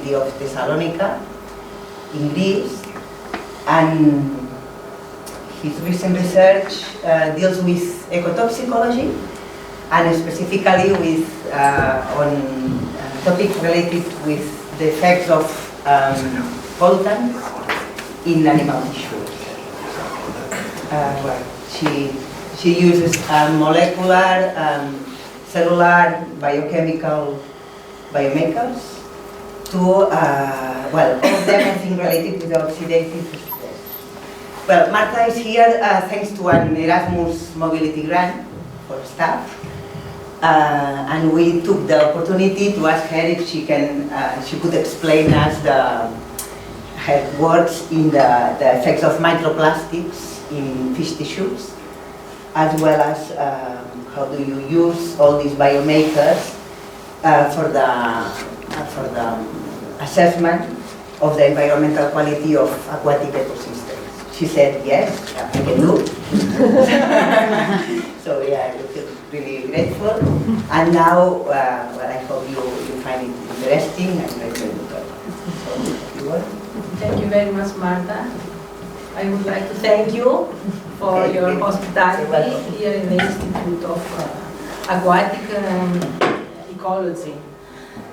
University of Thessaloniki in Greece, and his recent research deals with ecotoxicology, and specifically with on topics related with the effects of pollutants in animal tissues. She uses molecular, cellular, biochemical biomakers to, well, all of them I think related with the oxidative stress. Well, Marta is here thanks to an Erasmus mobility grant for staff. And we took the opportunity to ask her if she could explain us her works in the effects of microplastics in fish tissues, as well as how do you use all these biomakers for the assessment of the environmental quality of aquatic ecosystems. She said, yes, I can do. So yeah, I feel really grateful. And now, well, I hope you find it interesting and very good. So, if you want. Thank you very much, Marta. I would like to thank you for your hospitality here in the Institute of Aquatic Ecology.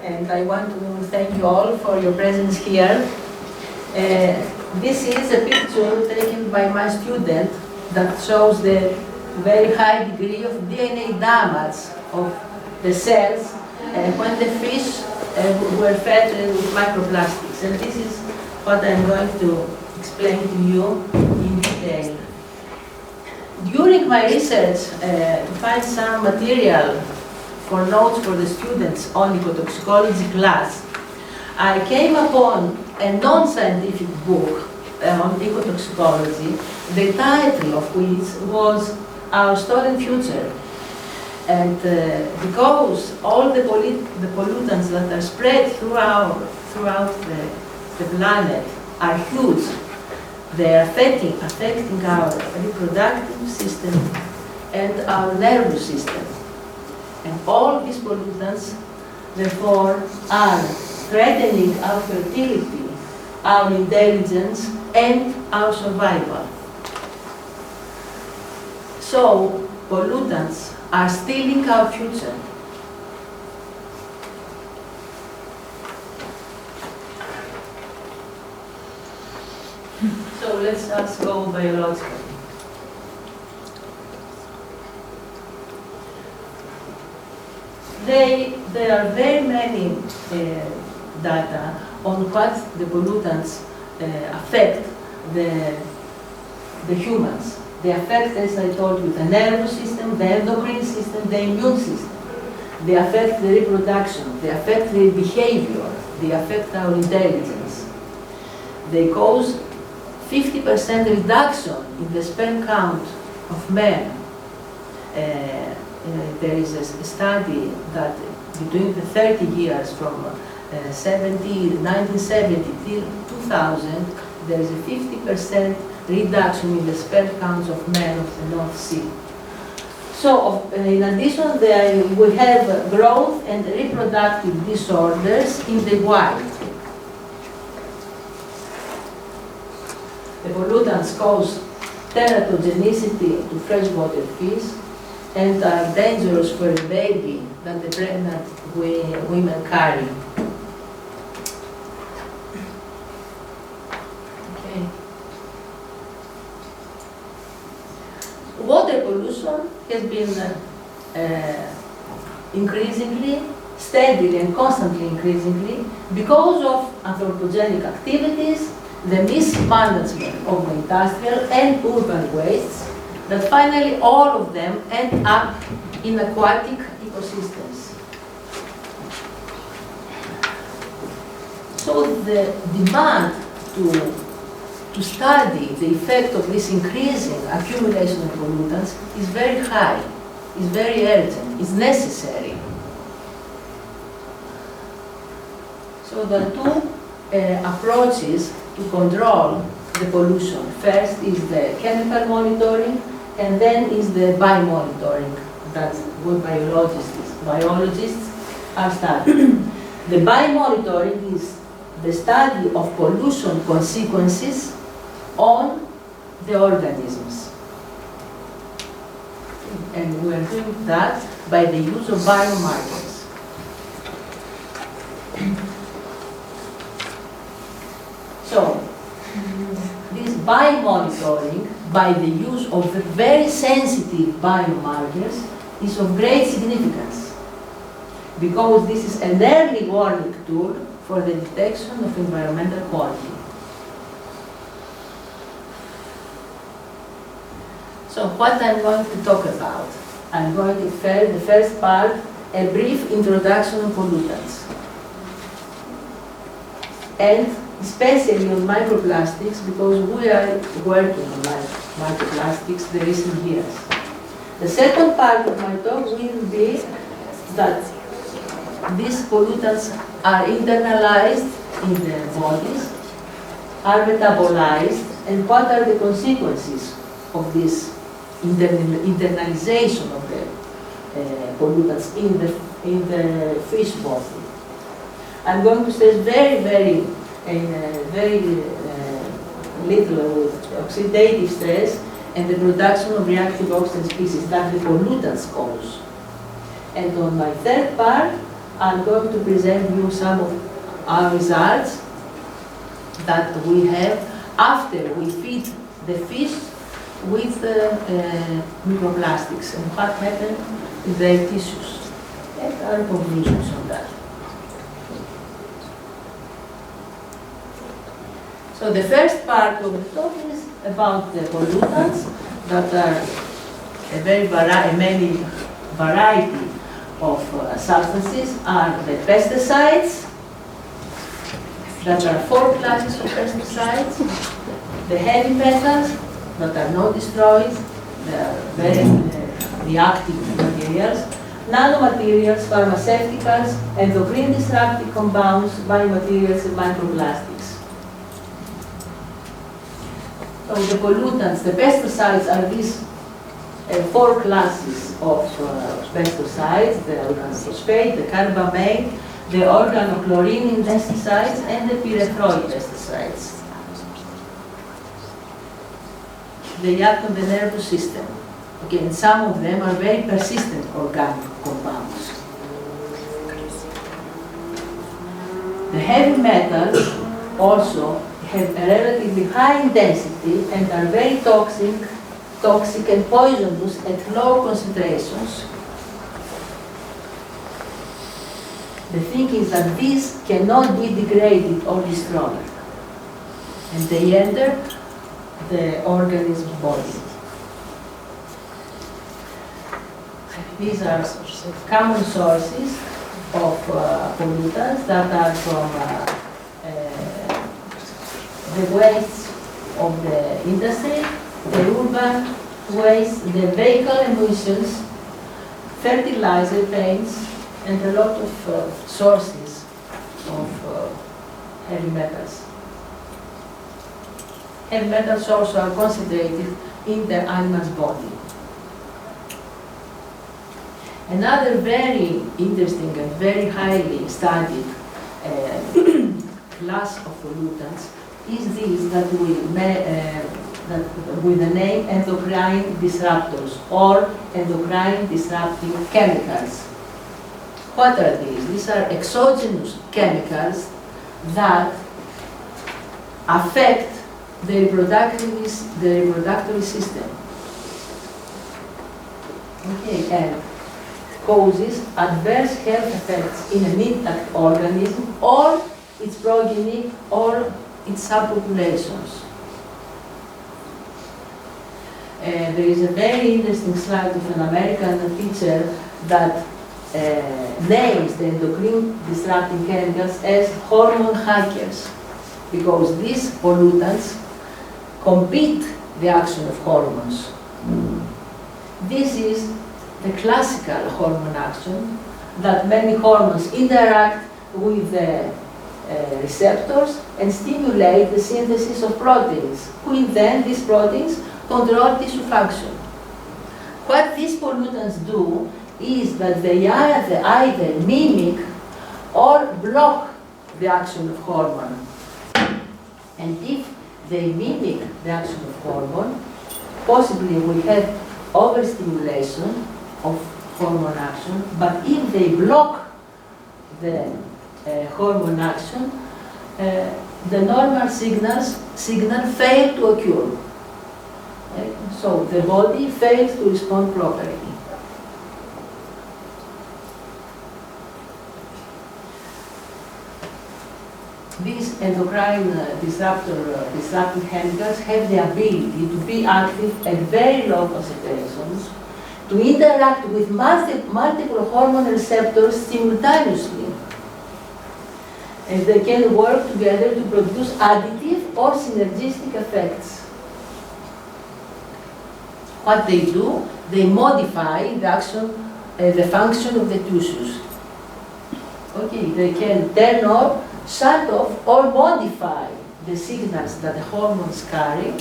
And I want to thank you all for your presence here. This is a picture taken by my student that shows the very high degree of DNA damage of the cells when the fish were fed with microplastics. And this is what I'm going to explain to you in detail. During my research to find some material for notes for the students on ecotoxicology class, I came upon a non-scientific book on ecotoxicology, the title of which was Our Stolen Future. And because all the pollutants that are spread throughout the planet are huge, they are affecting our reproductive system and our nervous system. And all these pollutants, therefore, are threatening our fertility, our intelligence, and our survival. So, pollutants are stealing our future. So let's just go biologically. There are very many data on what the pollutants affect the humans. They affect, as I told you, the nervous system, the endocrine system, the immune system. They affect the reproduction, they affect the behavior, they affect our intelligence. They cause 50% reduction in the sperm count of men. There is a study that between the 30 years from 1970 till 2000, there is a 50% reduction in the sperm counts of men of the North Sea. So, in addition, we have growth and reproductive disorders in the wild. The pollutants cause teratogenicity to freshwater fish and are dangerous for a baby that the pregnant women carry. Okay. Water pollution has been increasingly, steadily and constantly increasingly because of anthropogenic activities, the mismanagement of the industrial and urban wastes, that finally all of them end up in aquatic ecosystems. So the demand to study the effect of this increasing accumulation of pollutants is very high, is very urgent, is necessary. So there are two approaches to control the pollution. First is the chemical monitoring, and then is the biomonitoring. That's what biologists are studying. The biomonitoring is the study of pollution consequences on the organisms. And we are doing that by the use of biomarkers. So, this biomonitoring, by the use of the very sensitive biomarkers, is of great significance, because this is an early warning tool for the detection of environmental quality. So what I'm going to talk about, I'm going to the first part, a brief introduction on pollutants, and especially on microplastics, because we are working on microplastics the recent years. The second part of my talk will be that these pollutants are internalized in the bodies, are metabolized, and what are the consequences of this internalization of the pollutants in the fish body. I'm going to stress very little oxidative stress and the production of reactive oxygen species that the pollutants cause. And on my third part, I'm going to present you some of our results that we have after we feed the fish with microplastics and what happened in their tissues. And our conclusions on that. So the first part of the talk is about the pollutants that are many variety of substances. Are the pesticides, that are 4 classes of pesticides, the heavy metals that are not destroyed, they are very reactive materials, nanomaterials, pharmaceuticals, endocrine disruptive compounds, biomaterials, and microplastics. So the pollutants, the pesticides are these 4 classes of pesticides: the organophosphate, the carbamate, the organochlorine pesticides, and the pyrethroid pesticides. They act on the nervous system. Again, some of them are very persistent organic compounds. The heavy metals also have a relatively high intensity and are very toxic and poisonous at low concentrations. The thing is that these cannot be degraded or destroyed, and they enter the organism's body. These are common sources of pollutants that are from the waste of the industry, the urban waste, the vehicle emissions, fertilizer paints, and a lot of sources of heavy metals. Heavy metals also are concentrated in the animal's body. Another very interesting and very highly studied class of pollutants is this that with the name endocrine disruptors or endocrine disrupting chemicals. What are these? These are exogenous chemicals that affect the reproductive system. Okay, and causes adverse health effects in an intact organism or its progeny or its subpopulations. There is a very interesting slide of an American teacher that names the endocrine disrupting chemicals as hormone hackers, because these pollutants compete the action of hormones. This is the classical hormone action, that many hormones interact with the receptors and stimulate the synthesis of proteins, which then these proteins control tissue function. What these pollutants do is that they either mimic or block the action of hormone. And if they mimic the action of hormone, possibly we have overstimulation of hormone action, but if they block the hormone action, the normal signal fail to occur. Okay? So the body fails to respond properly. These endocrine disrupting chemicals have the ability to be active at very low concentrations, to interact with multiple hormone receptors simultaneously, and they can work together to produce additive or synergistic effects. What they do, they modify the action, the function of the tissues. Okay, they can turn off, shut off, or modify the signals that the hormones carry.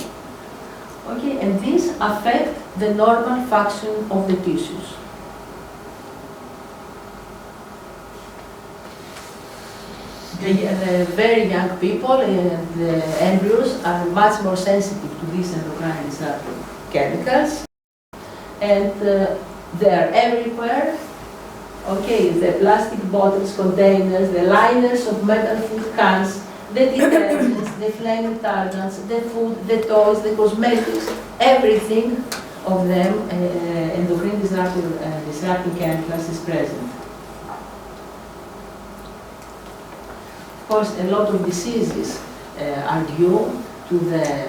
Okay, and these affect the normal function of the tissues. The very young people and the embryos are much more sensitive to these endocrine disrupting chemicals, and they are everywhere. Okay, the plastic bottles, containers, the liners of metal food cans, the detergents, the flame retardants, the food, the toys, the cosmetics, everything of them, endocrine disrupting chemicals is present. Of course, a lot of diseases are due to the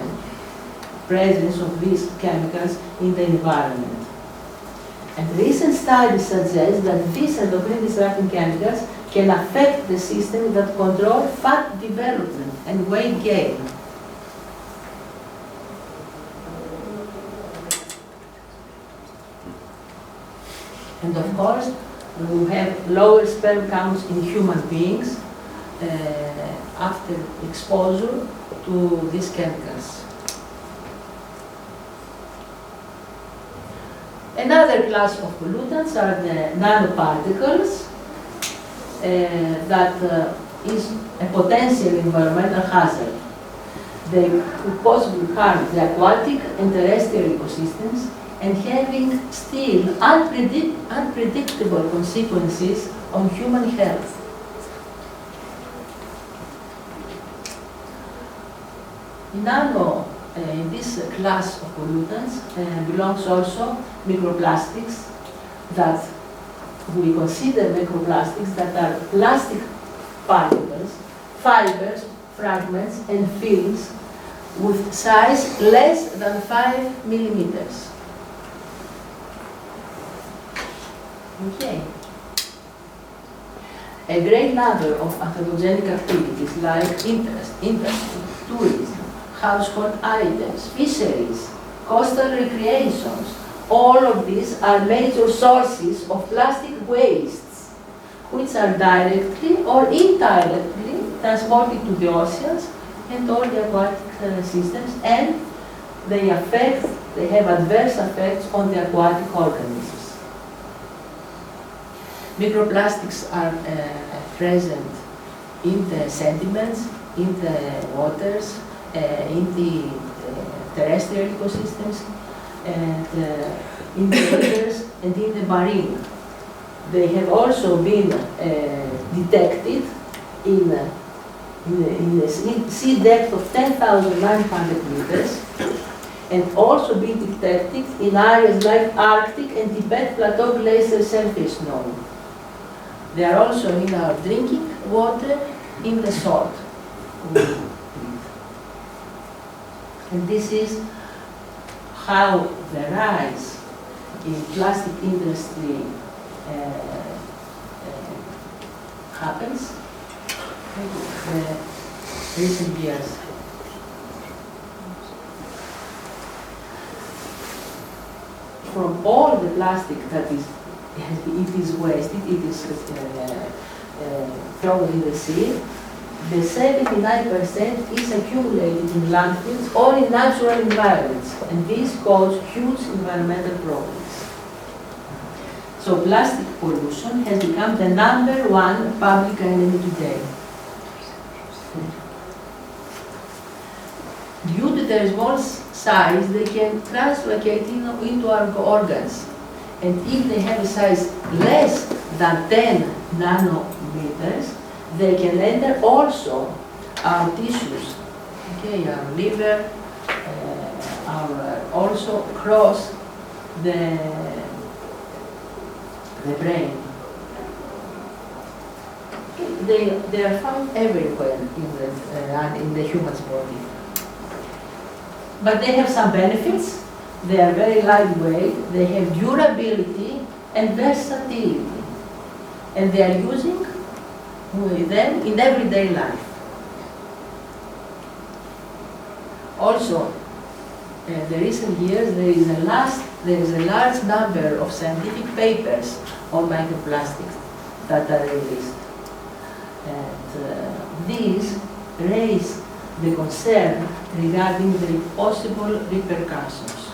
presence of these chemicals in the environment. And recent studies suggest that these endocrine disrupting chemicals can affect the system that control fat development and weight gain. And of course, we have lower sperm counts in human beings after exposure to these chemicals. Another class of pollutants are the nanoparticles that is a potential environmental hazard. They could possibly harm the aquatic and terrestrial ecosystems and having still unpredictable consequences on human health. In this class of pollutants belongs also microplastics, that we consider microplastics that are plastic particles, fibers, fragments, and films with size less than 5 millimeters. Okay. A great number of anthropogenic activities like industry, tourism, household items, fisheries, coastal recreations, all of these are major sources of plastic wastes, which are directly or indirectly transported to the oceans and all the aquatic systems, and they have adverse effects on the aquatic organisms. Microplastics are present in the sediments, in the waters, in the terrestrial ecosystems, and in the rivers and in the marine. They have also been detected in a sea depth of 10,900 meters, and also been detected in areas like Arctic and Tibet Plateau glacier surface snow. They are also in our drinking water, in the salt. And this is how the rise in plastic industry happens in the recent years. From all the plastic that it is wasted, it is thrown in the sea, the 79% is accumulated in landfills or in natural environments, and these cause huge environmental problems. So plastic pollution has become the #1 public enemy today. to their small size, they can translocate into our organs. And if they have a size less than 10 nanometers, they can enter also our tissues, okay, our liver, also cross the brain. They are found everywhere in the human's body. But they have some benefits. They are very lightweight, they have durability and versatility. And they are using them in everyday life. Also, in the recent years, there is a large number of scientific papers on microplastics that are released. And these raise the concern regarding the possible repercussions.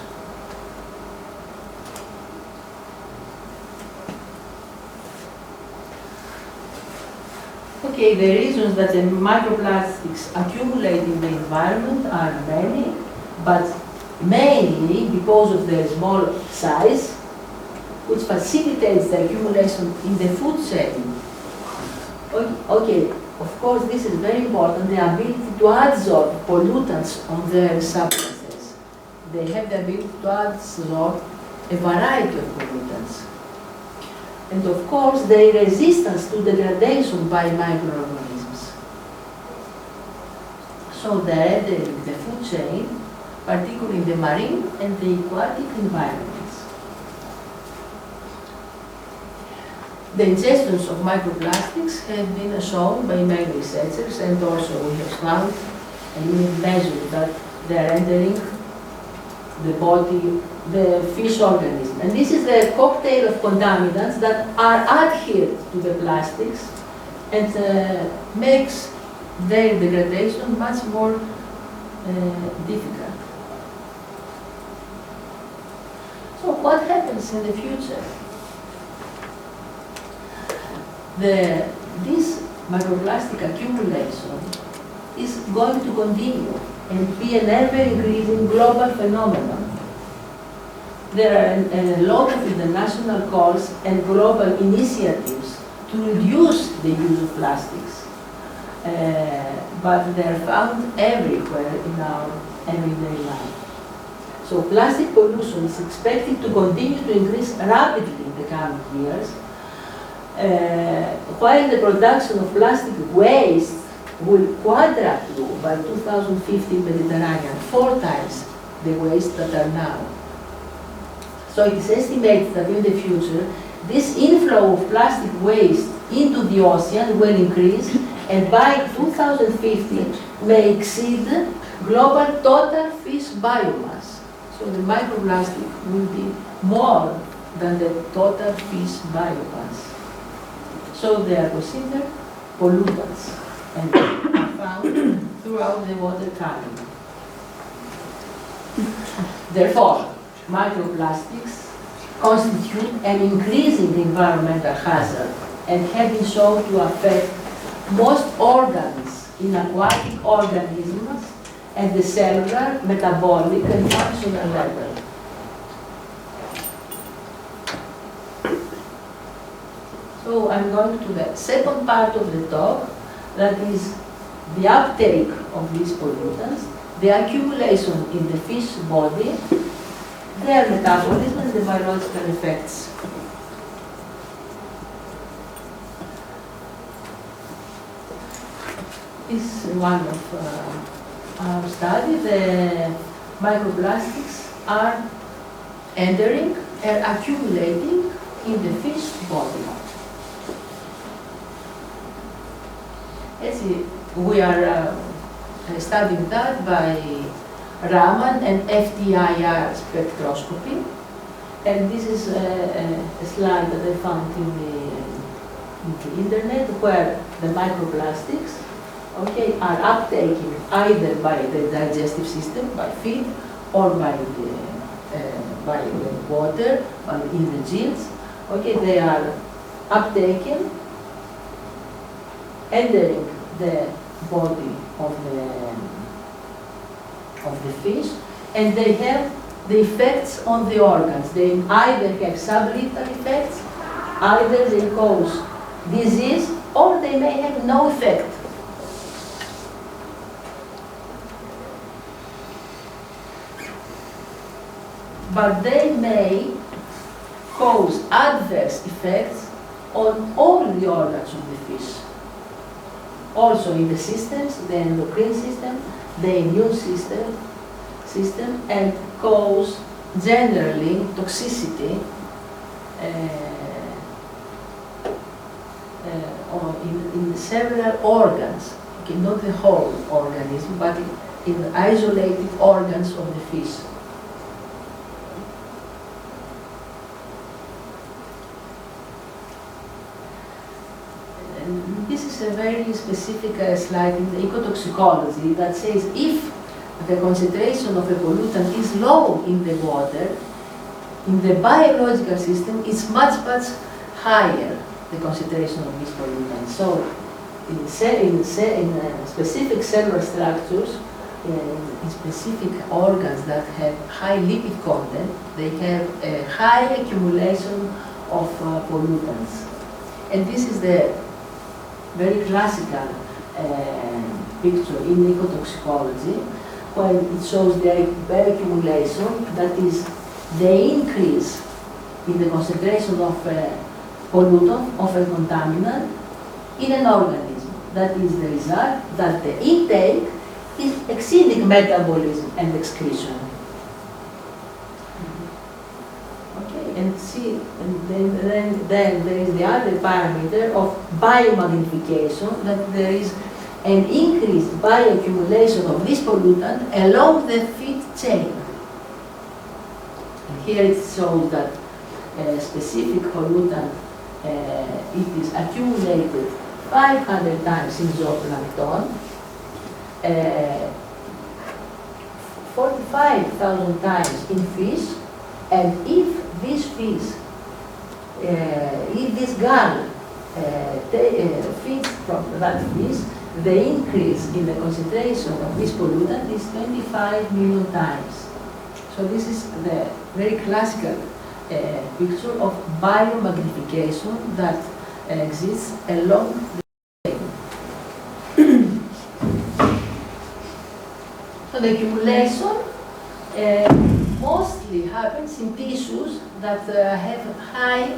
Okay, the reasons that the microplastics accumulate in the environment are many, but mainly because of their small size, which facilitates the accumulation in the food chain. Okay, of course this is very important, the ability to absorb pollutants on their substances. They have the ability to absorb a variety of pollutants. And of course, their resistance to degradation by microorganisms. So they're entering the food chain, particularly in the marine and the aquatic environments. The ingestions of microplastics have been shown by many researchers, and also we have found and we have measured that they are entering the body, the fish organism. And this is a cocktail of contaminants that are adhered to the plastics and makes their degradation much more difficult. So what happens in the future? This microplastic accumulation is going to continue and be an ever-increasing global phenomenon. There are a lot of international calls and global initiatives to reduce the use of plastics, but they are found everywhere in our everyday life. So plastic pollution is expected to continue to increase rapidly in the coming years, while the production of plastic waste will quadruple by 2050 Mediterranean, 4 times the waste that are now. So it is estimated that in the future, this inflow of plastic waste into the ocean will increase, and by 2050 may exceed global total fish biomass. So the microplastic will be more than the total fish biomass. So they are considered pollutants and are found throughout the water column. Therefore, microplastics constitute an increasing environmental hazard and have been shown to affect most organs in aquatic organisms at the cellular, metabolic, and functional level. So I'm going to the second part of the talk, that is the uptake of these pollutants, the accumulation in the fish body, their metabolism, and the biological effects. This is one of our study. The microplastics are entering and accumulating in the fish body. Let's see, we are studying that by Raman and FTIR spectroscopy. And this is a slide that I found in the internet, where the microplastics are uptaken either by the digestive system, by feed, or by the water, in the gills. They are uptaken, entering the body of of the fish, and they have the effects on the organs. They either have sublethal effects, either they cause disease, or they may have no effect. But they may cause adverse effects on all the organs of the fish. Also in the systems, the endocrine system, the immune system, and cause generally toxicity in several organs, okay, not the whole organism, but in isolated organs of the fish. And this is a very specific slide in the ecotoxicology that says if the concentration of a pollutant is low in the water, in the biological system it's much higher, the concentration of these pollutants. So in specific cellular structures, in specific organs that have high lipid content, they have a high accumulation of pollutants. And this is the very classical picture in ecotoxicology, when it shows the bioaccumulation, that is the increase in the concentration of a pollutant, of a contaminant, in an organism. That is the result that the intake is exceeding metabolism and excretion. Okay, and see, and then there is the other parameter of biomagnification, that there is an increased bioaccumulation of this pollutant along the feed chain. And here it shows that a specific pollutant, it is accumulated 500 times in zooplankton, 45,000 times in fish, and if this fish, if this gull feeds from that fish, the increase in the concentration of this pollutant is 25 million times. So this is the very classical picture of biomagnification that exists along the chain. So the accumulation mostly happens in tissues that have high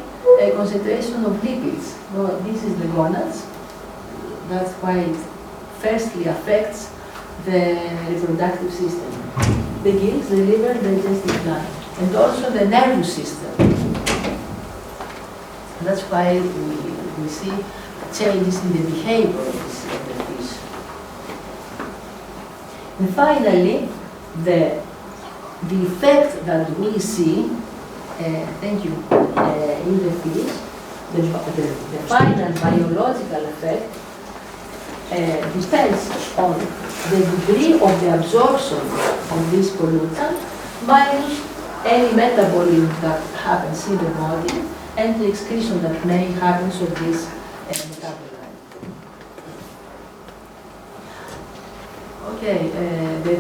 concentration of lipids. Well, this is the gonads. That's why it firstly affects the reproductive system. The gills, the liver, the digestive gland, and also the nervous system. And that's why we see changes in the behavior of the fish. And finally, the effect that we see, thank you, in the fish, the final biological effect depends on the degree of the absorption of this pollutant minus any metabolism that happens in the body and the excretion that may happen of this metabolite. Okay, the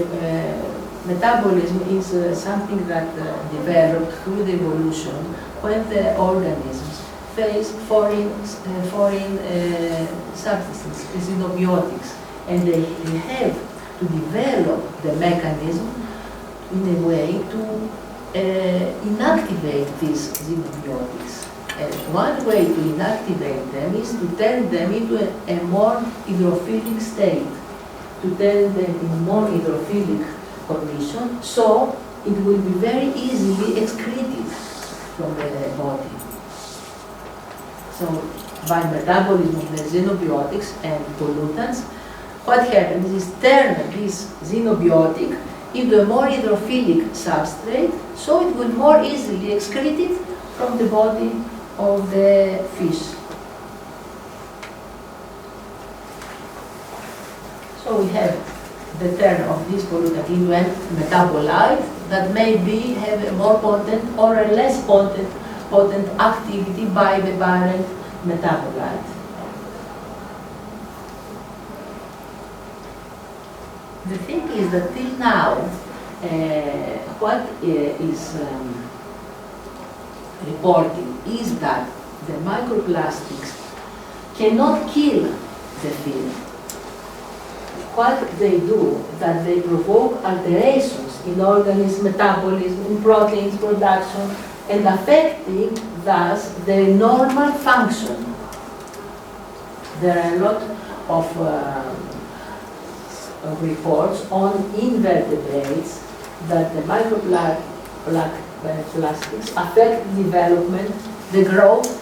metabolism is something that developed through the evolution when the organisms face foreign substances, xenobiotics, and they have to develop the mechanism in a way to inactivate these xenobiotics. And one way to inactivate them is to turn them into a more hydrophilic state, to turn them in more hydrophilic condition, so it will be very easily excreted from the body. So, by metabolism of the xenobiotics and pollutants, what happens is turn this xenobiotic into a more hydrophilic substrate, so it will more easily excrete it from the body of the fish. So we have the turn of this pollutant into a metabolite that may have a more potent or a less potent activity by the parent metabolite. the thing is that till now, what is reported is that the microplastics cannot kill the film. What they do, that they provoke alterations in organism metabolism, in proteins production, and affecting thus their normal function. There are a lot of reports on invertebrates that the microplastics affect development, the growth,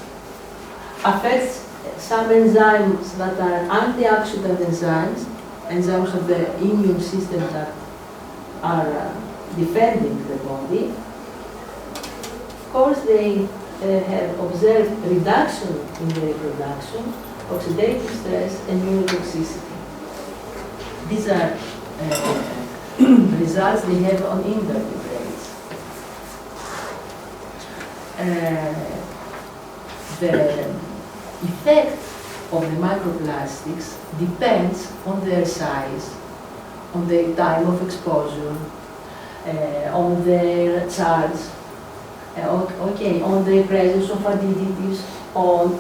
affects some enzymes that are antioxidant enzymes, enzymes of the immune system that are defending the body. Of course, they have observed reduction in the reproduction, oxidative stress, and neurotoxicity. These are results they have on invertebrates. The effect of the microplastics depends on their size, on their time of exposure, on their charge, on the presence of additives on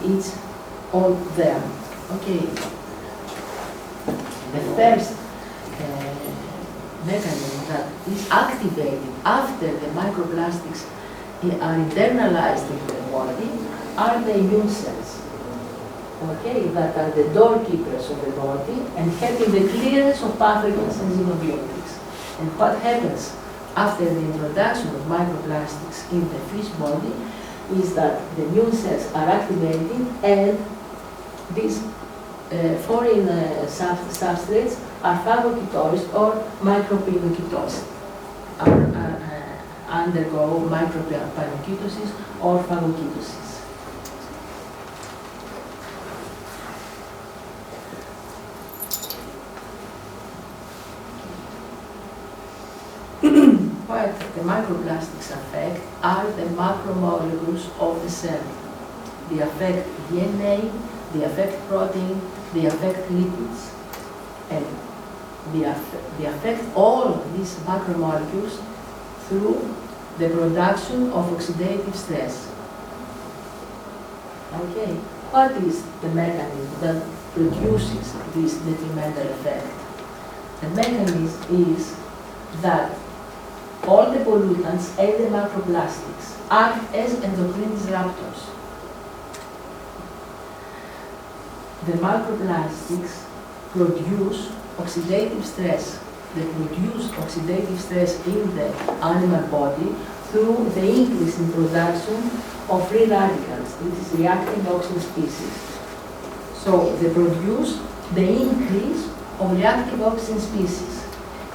them. Okay. The first mechanism that is activated after the microplastics are internalized in the body are the immune cells. Okay, that are the doorkeepers of the body and helping the clearance of pathogens and xenobiotics. And what happens after the introduction of microplastics in the fish body is that the immune cells are activated and these foreign substrates are phagocytosed or micropinocytosed, undergo micropinocytosis or phagocytosis. What the microplastics affect are the macromolecules of the cell. They affect DNA, they affect protein, they affect lipids. And they affect all these macromolecules through the production of oxidative stress. Okay, what is the mechanism that produces this detrimental effect? The mechanism is that all the pollutants and the microplastics act as endocrine disruptors. The microplastics produce oxidative stress. They produce oxidative stress in the animal body through the increase in production of free radicals. This is reactive oxygen species. So they produce the increase of reactive oxygen species.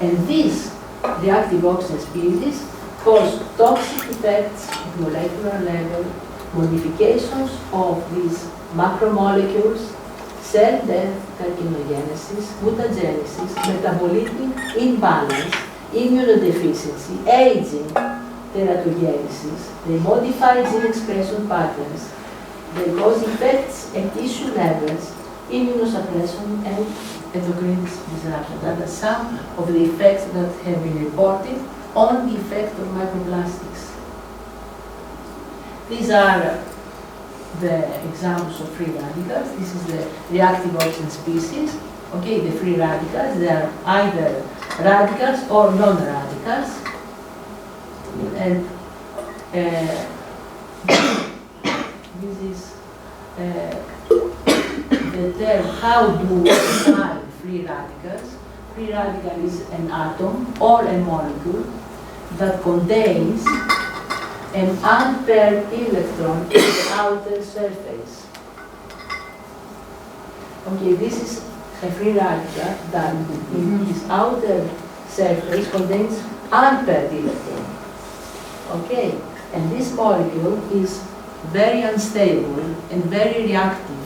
And these reactive oxygen species cause toxic effects at molecular level, modifications of these macromolecules, cell death, carcinogenesis, mutagenesis, metabolic imbalance, immunodeficiency, aging, teratogenesis. They modify gene expression patterns. They cause effects at tissue levels, immunosuppression, and endocrine disruption. That are some of the effects that have been reported on the effect of microplastics. These are the examples of free radicals. This is the reactive oxygen species. Okay, the free radicals, they are either radicals or non-radicals. And this is the term, how do we define free radicals? Free radical is an atom or a molecule that contains an unpaired electron in the outer surface. Okay, this is a free radical that in its outer surface contains unpaired electron. Okay, and this molecule is very unstable and very reactive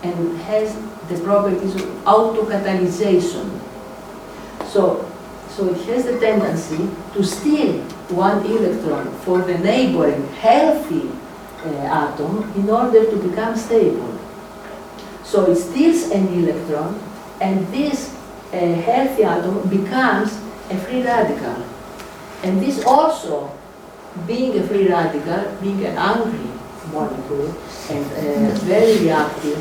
and has the properties of autocatalyzation. So it has the tendency to steal one electron for the neighboring healthy atom in order to become stable. So it steals an electron, and this a healthy atom becomes a free radical. And this also, being a free radical, being an angry molecule and very reactive,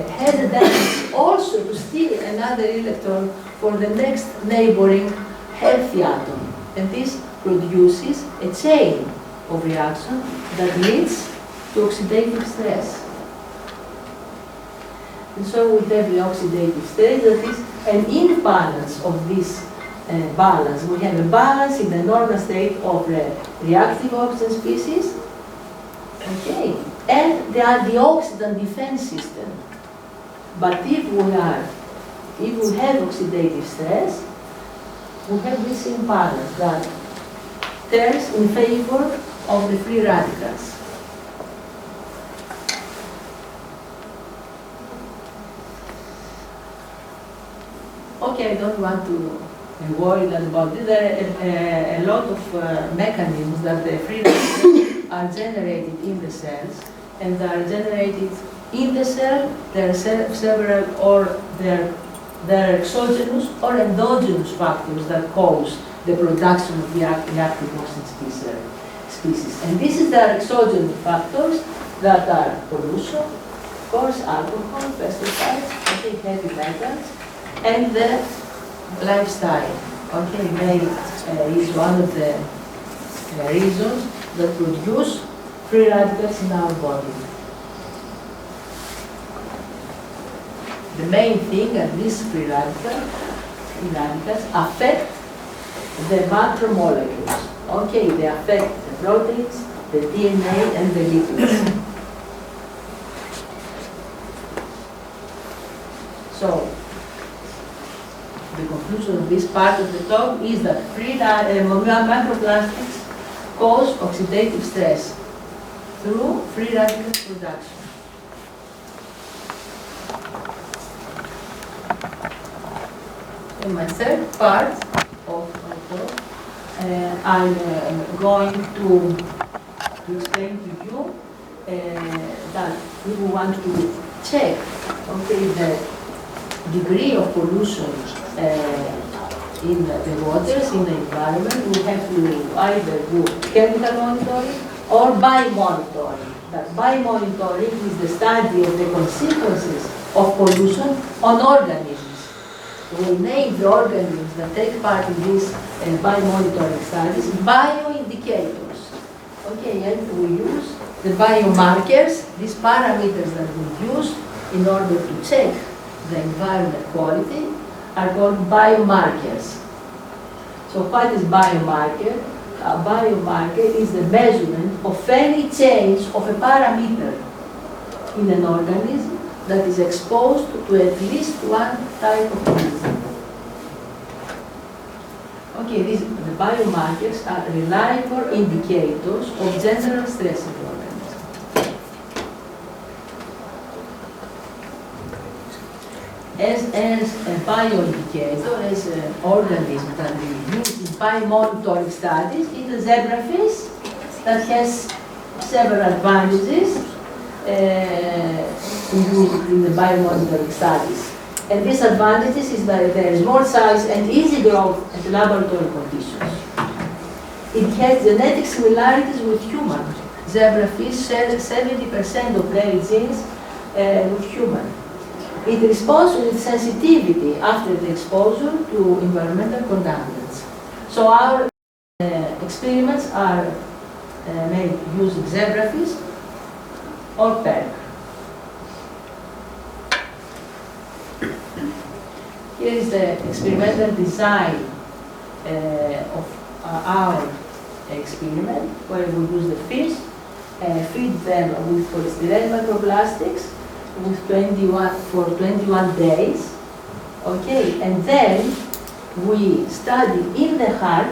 has a tendency also to steal another electron for the next neighboring healthy atom. And this produces a chain of reaction that leads to oxidative stress. And so we have the oxidative stress, that is an imbalance of this balance. We have a balance in the normal state of the reactive oxygen species, okay, and they are the oxidant defense system. But if we have oxidative stress, we have this imbalance that turns in favor of the free radicals. Okay, I don't want to worry about this. There are a lot of mechanisms that the free radicals are generated in the cells, and they are generated in the cell. There are several, or there are exogenous or endogenous factors that cause the production of the reactive oxygen species. And this is the exogenous factors that are pollution, of course, alcohol, pesticides, okay, heavy metals, and the lifestyle. Okay, may is one of the reasons that produce free radicals in our body. The main thing that these free radicals affect the macromolecules. Okay, they affect the proteins, the DNA, and the lipids. So, the conclusion of this part of the talk is that microplastics cause oxidative stress through free radical production. In my third part of my talk, I'm going to explain to you that we want to check, okay, the degree of pollution in the waters, in the environment. We have to either do chemical monitoring or biomonitoring. That biomonitoring is the study of the consequences of pollution on organisms. We name the organisms that take part in these biomonitoring studies bioindicators. Okay, and we use the biomarkers, these parameters that we use in order to check the environment quality are called biomarkers. So what is biomarker? A biomarker is the measurement of any change of a parameter in an organism that is exposed to at least one type of organism. Okay, the biomarkers are reliable indicators of general stress in the organism. As a bioindicator, as an organism that we use in biomonitoring studies, is a zebrafish that has several advantages in the biomonitoring studies. And these advantages is that there is small size and easy growth at laboratory conditions. It has genetic similarities with human. Zebrafish share 70% of their genes with human. It responds with sensitivity after the exposure to environmental contaminants. So our experiments are made using zebrafish or perk. Here is the experimental design of our experiment, where we use the fish, feed them with polystyrene microplastics for 21 days, okay, and then we study in the heart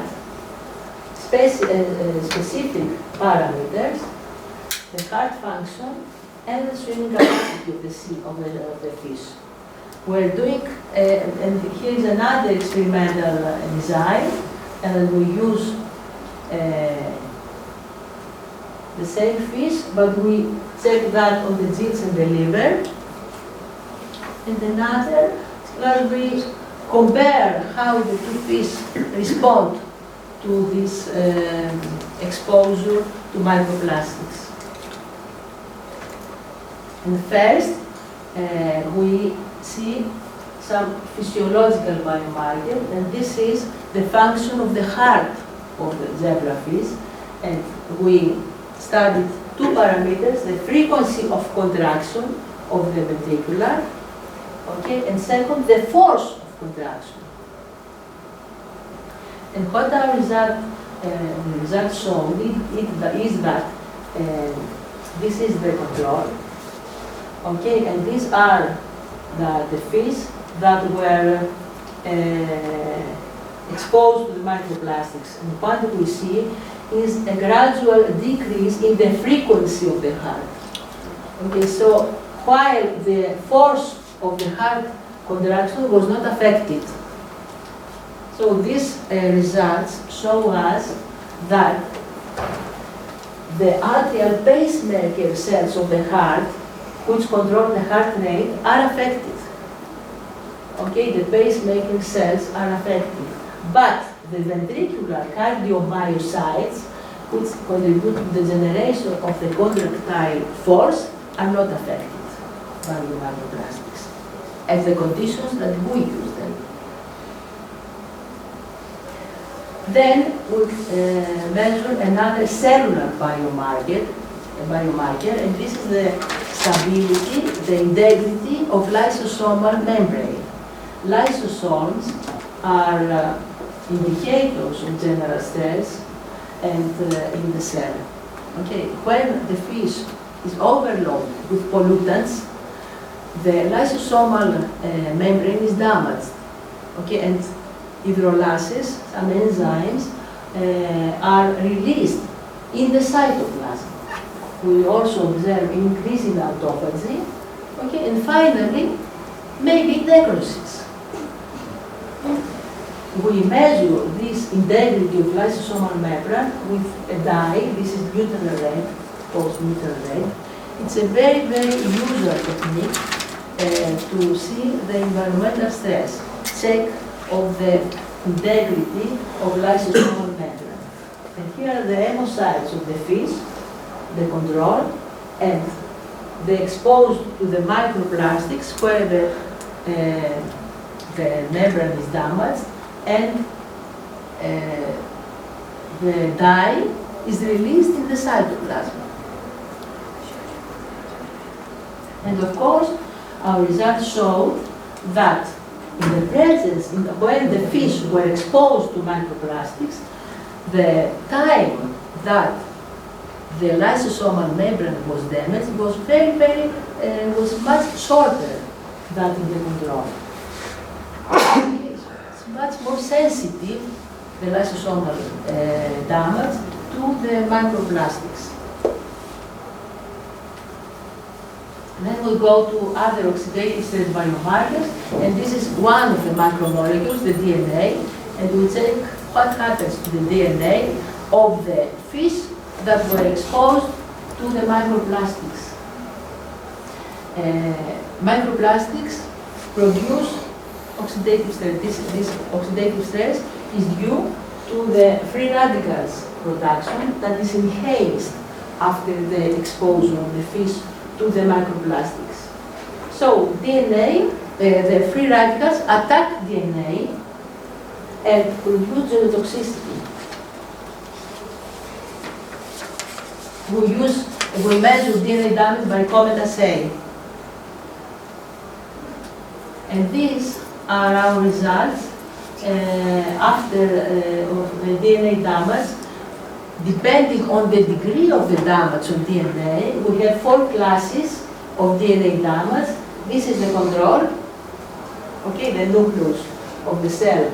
specific parameters, the heart function and the swimming capacity of the fish. We're doing, and here is another experimental design, and we use the same fish, but we check that on the genes in the liver. And another, where we compare how the two fish respond to this exposure to microplastics. And first, we see some physiological biomarker, and this is the function of the heart of the zebrafish. And we studied two parameters: the frequency of contraction of the ventricular, okay, and second, the force of contraction. And what our result showed is that this is the control, okay, and these are the fish that were exposed to the microplastics. And what we see is a gradual decrease in the frequency of the heart. Okay, so while the force of the heart contraction was not affected. So these results show us that the atrial pacemaker cells of the heart, which control the heart rate, are affected. Okay, the pacemaker cells are affected, but the ventricular cardiomyocytes, which contribute to the generation of the contractile force, are not affected by the microplastics at the conditions that we use them. Then we measure another cellular biomarker, and this is the stability, the integrity of lysosomal membrane. Lysosomes are indicators of general stress and in the cell. Okay, when the fish is overloaded with pollutants, the lysosomal membrane is damaged. Okay, and hydrolysis, some enzymes, are released in the cytoplasm. We also observe increase in autophagy. Okay, and finally, maybe necrosis. We measure this integrity of lysosomal membrane with a dye. This is neutral red, post-neutral red. It's a very, very usual technique to see the environmental stress, check of the integrity of lysosomal membrane. And here are the hemocytes of the fish, the control, and the exposed to the microplastics where the membrane is damaged, and the dye is released in the cytoplasm. And of course, our results showed that in the presence, when the fish were exposed to microplastics, the time that the lysosomal membrane was damaged was was much shorter than in the control. It's much more sensitive, the lysosomal damage, to the microplastics. Then we go to other oxidative stress biomarkers, and this is one of the macromolecules, the DNA, and we check what happens to the DNA of the fish that were exposed to the microplastics. Microplastics produce oxidative stress. This oxidative stress is due to the free radicals production that is enhanced after the exposure of the fish to the microplastics. So DNA, the free radicals attack DNA and produce toxicity. We measure DNA damage by Comet assay. And these are our results after of the DNA damage. Depending on the degree of the damage of DNA, we have 4 classes of DNA damage. This is the control, okay, the nucleus of the cell,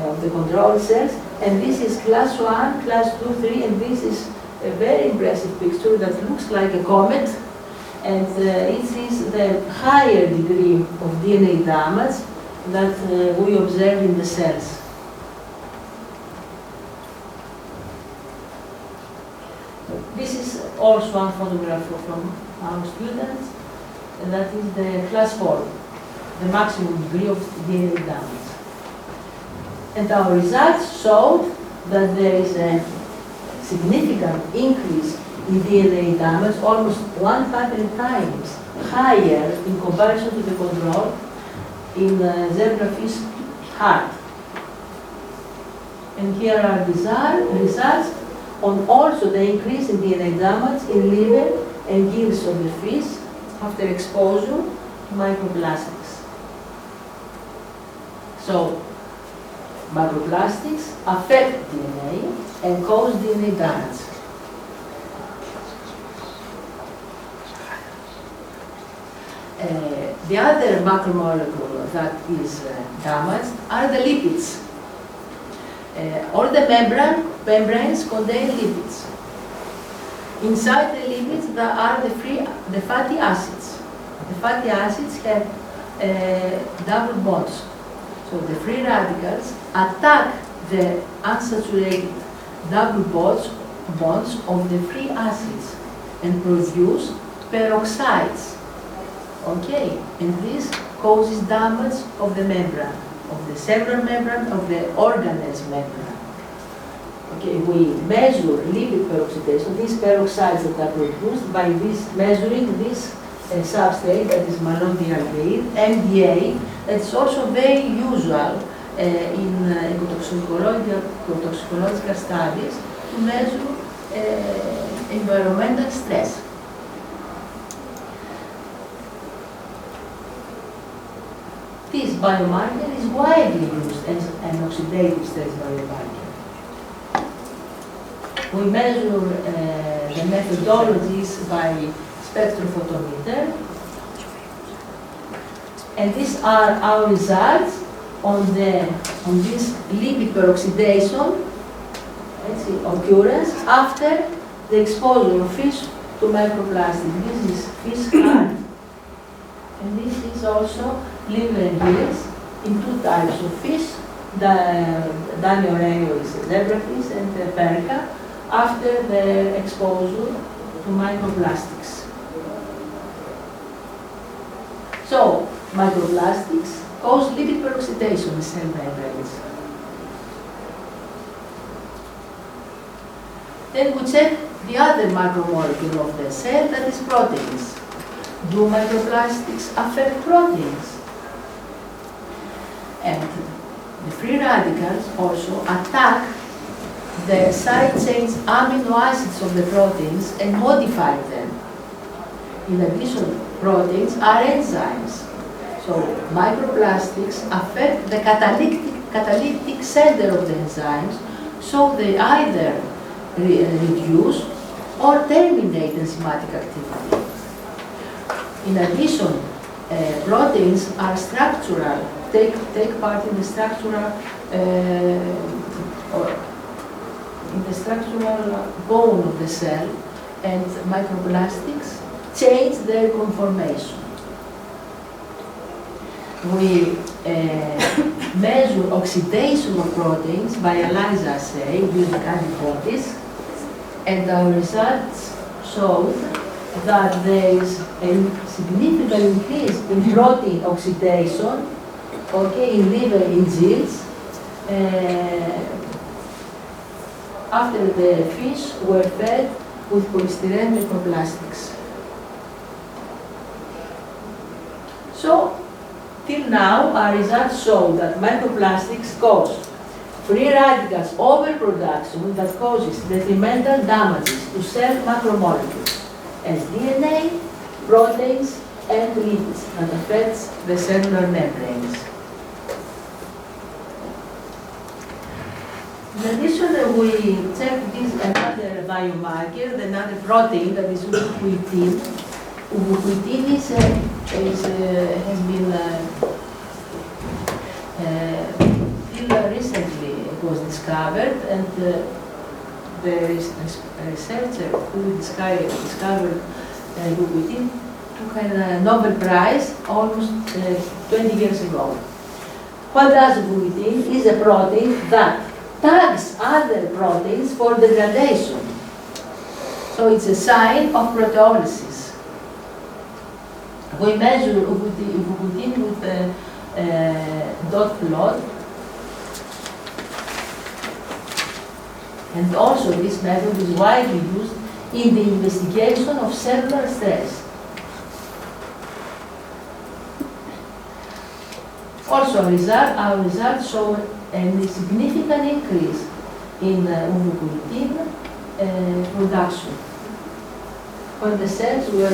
of the control cells, and this is class 1, class 2, 3, and this is a very impressive picture that looks like a comet, and it is the higher degree of DNA damage that we observe in the cells. This is also one photograph from our students, and that is the class 4, the maximum degree of DNA damage. And our results showed that there is a significant increase in DNA damage, almost 100 times higher in comparison to the control in zebrafish heart. And here are results on also the increase in DNA damage in liver and gills of the fish after exposure to microplastics. So, microplastics affect DNA and cause DNA damage. The other macromolecule that is damaged are the lipids. All the membranes contain lipids. Inside the lipids there are the fatty acids. The fatty acids have double bonds. So the free radicals attack the unsaturated double bonds of the free acids and produce peroxides. Okay, and this causes damage of the membrane, of the cellular membrane, of the organelles membrane. Okay, we measure lipid peroxidation, these peroxides that are produced by measuring this substrate that is malondialdehyde, MDA, that's also very usual in ecotoxicological studies to measure environmental stress. This biomarker is widely used as an oxidative stress biomarker. We measure the methodologies by spectrophotometer, and these are our results on this lipid peroxidation occurrence after the exposure of fish to microplastic. This is fish heart, and this is also liver and gills in two types of fish. The Danioreo is a zebrafish and the perca after the exposure to microplastics. So, microplastics cause lipid peroxidation in cell membranes. Then we check the other macromolecule of the cell, that is proteins. Do microplastics affect proteins? And the free radicals also attack the side chains amino acids of the proteins and modify them. In addition, proteins are enzymes. So microplastics affect the catalytic center of the enzymes, so they either reduce or terminate enzymatic activity. In addition, proteins are structural, take part in the structural bone of the cell, and microplastics change their conformation. We measure oxidation of proteins by ELISA assay using antibodies, and our results show that there is a significant increase in protein oxidation, okay, in liver in gills, after the fish were fed with polystyrene microplastics. So, till now, our results show that microplastics cause free radicals overproduction that causes detrimental damages to cell macromolecules as DNA, proteins, and lipids that affects the cellular membranes. In addition, we checked this another biomarker, another protein that is ubiquitin. Ubiquitin has been till recently it was discovered, and the researcher who discovered ubiquitin took a Nobel Prize almost 20 years ago. What does ubiquitin? It is a protein that tags other proteins for degradation. So it's a sign of proteolysis. We measure ubiquitin with a dot plot, And also this method is widely used in the investigation of cellular stress. Also, our results show a significant increase in uvucultin production when the cells were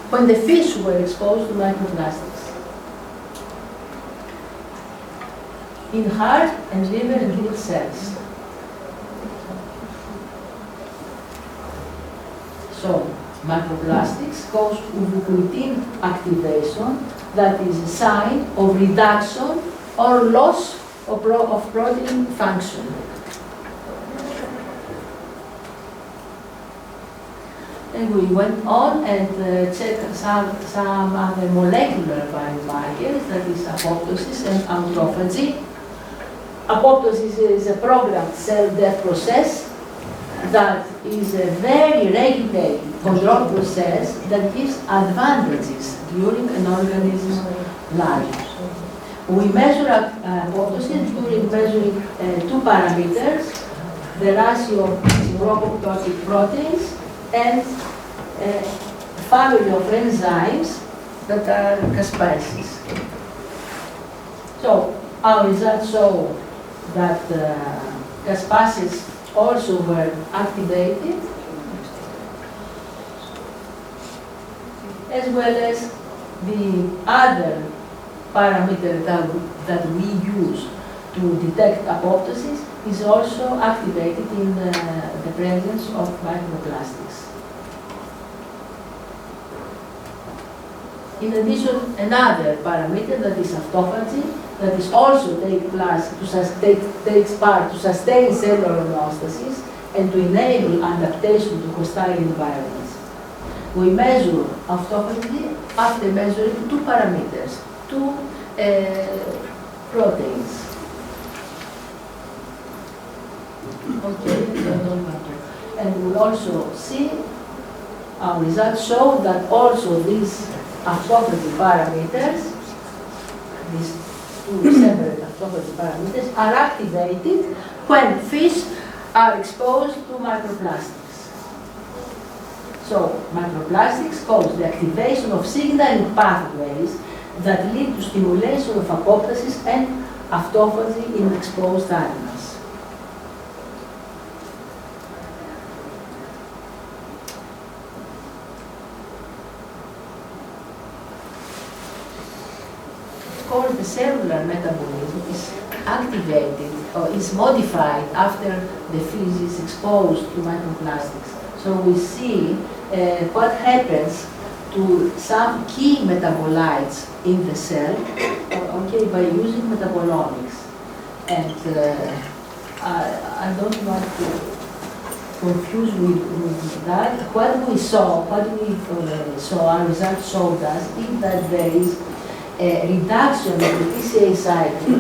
when the fish were exposed to microplastics in heart and liver and gill cells. So, microplastics cause uvucultin activation, that is a sign of reduction or loss of protein function. And we went on and checked some other molecular biomarkers, that is apoptosis and autophagy. Apoptosis is a programmed cell death process that is a very regulated, controlled process that gives advantages during an organism's life. We measure apoptosis during measuring two parameters, the ratio of apoptotic proteins and family of enzymes that are caspases. So our results show that caspases also were activated, as well as the other parameter that we use to detect apoptosis is also activated in the presence of microplastics. In addition, another parameter that is autophagy, that is also takes part to sustain cellular homeostasis and to enable adaptation to hostile environments. We measure autophagy after measuring two parameters, two proteins. Okay, and we also see our results show that also these autophagy parameters, these two separate autophagy parameters, are activated when fish are exposed to microplastics. So, microplastics cause the activation of signaling pathways that lead to stimulation of apoptosis and autophagy in exposed animals. The cellular metabolism is activated or is modified after the fish is exposed to microplastics. So we see what happens to some key metabolites in the cell, okay, by using metabolomics. And I don't want to confuse with that. What we saw, our results showed us is that there is a reduction of the PCA cycle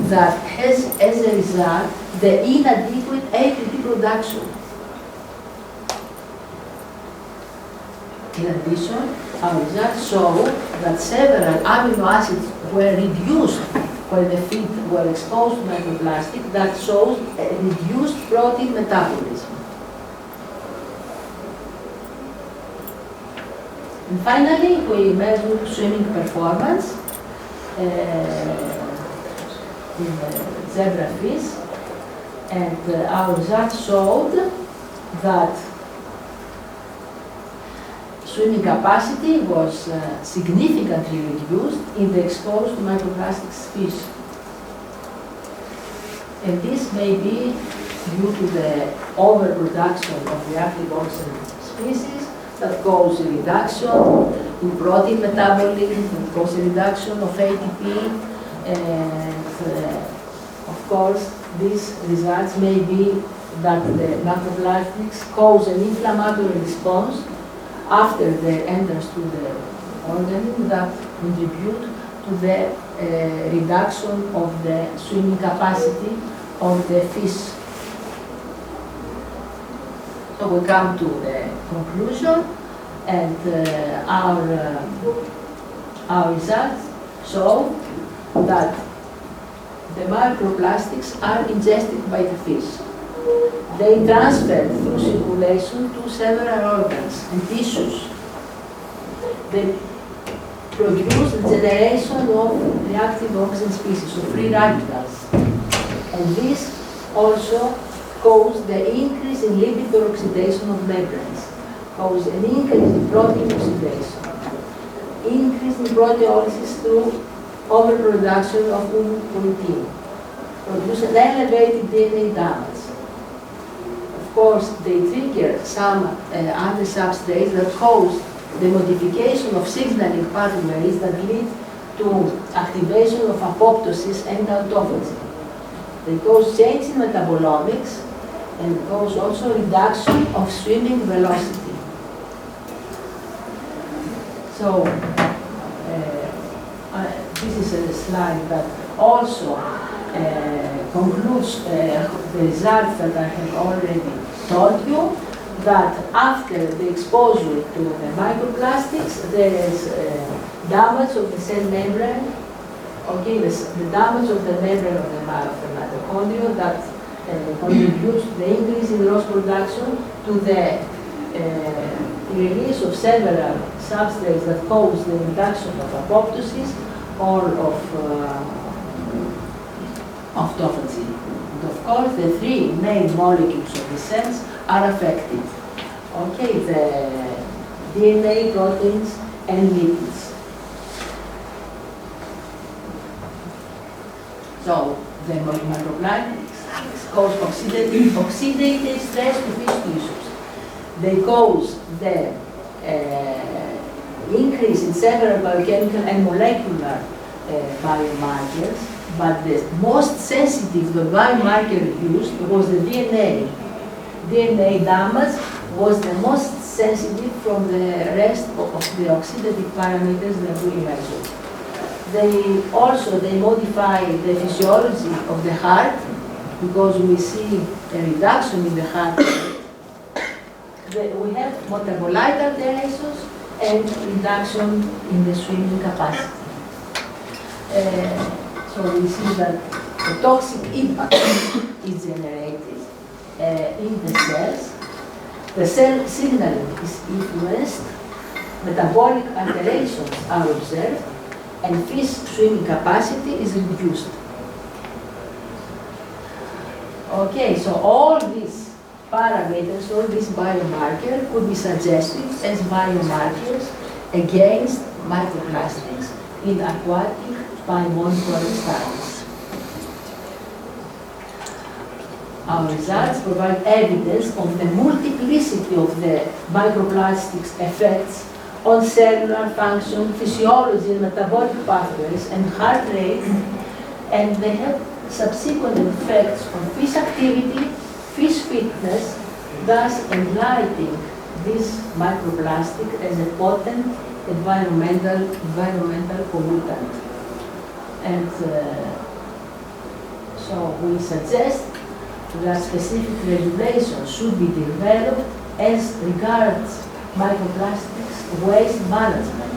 that has, as a result, the inadequate ATP production. In addition, our results show that several amino acids were reduced when the feet were exposed to microplastic, that shows a reduced protein metabolism. And finally, we measured swimming performance in zebrafish, and our results showed that swimming capacity was significantly reduced in the exposed microplastics fish. And this may be due to the overproduction of reactive oxygen species that cause a reduction in protein metabolism, that cause a reduction of ATP, and of course these results may be that the microplastics cause an inflammatory response after their entrance to the organism that contribute to the reduction of the swimming capacity of the fish. So we come to the conclusion, and our results show that the microplastics are ingested by the fish. They transfer through circulation to several organs and tissues. They produce the generation of reactive oxygen species, of free radicals. And this also causes the increase in lipid peroxidation of membranes, causes an increase in protein oxidation, increase in proteolysis through overproduction of protein, produce an elevated DNA damage. Of course, they trigger some other substrates that cause the modification of signaling pathways that lead to activation of apoptosis and autophagy. They cause change in metabolomics and cause also reduction of swimming velocity. So, this is a slide that also concludes the results that I have already told you, that after the exposure to the microplastics, there is damage of the cell membrane, okay, the damage of the membrane of the mitochondria that contributes to the increase in loss production, to the release of several substrates that cause the reduction of apoptosis or of autophagy. And of course, the three main molecules of the cells are affected. Okay, the DNA, proteins, and lipids. So, the microplastics cause oxidative stress to fish tissues. They cause the increase in several biochemical and molecular biomarkers, but the most sensitive biomarker used was the DNA. DNA damage was the most sensitive from the rest of the oxidative parameters that we measured. They modify the physiology of the heart, because we see a reduction in the heart rate. We have metabolic alterations and reduction in the swimming capacity. So we see that the toxic impact is generated in the cells. The cell signaling is influenced, metabolic alterations are observed, and fish swimming capacity is reduced. Okay, so all these parameters, all these biomarkers could be suggested as biomarkers against microplastics in aquatic biomonitoring studies. Our results provide evidence of the multiplicity of the microplastics effects on cellular function, physiology, and metabolic pathways, and heart rate, and they have subsequent effects on fish activity, fish fitness, thus enlightening this microplastic as a potent environmental pollutant. And so we suggest that specific regulations should be developed as regards microplastics waste management,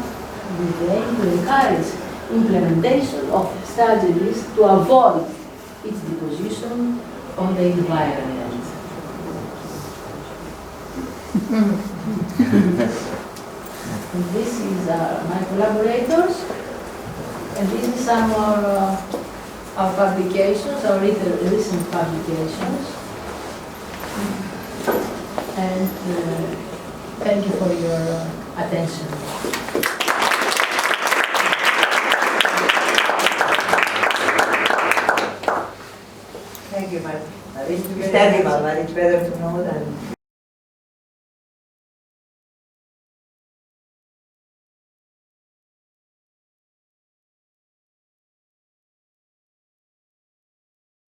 with the aim to encourage implementation of strategies to avoid its deposition on the environment. And this is my collaborators, and this is some of our publications, our recent publications. And thank you for your attention. Thank you, Marta. It's terrible, but it's better to know than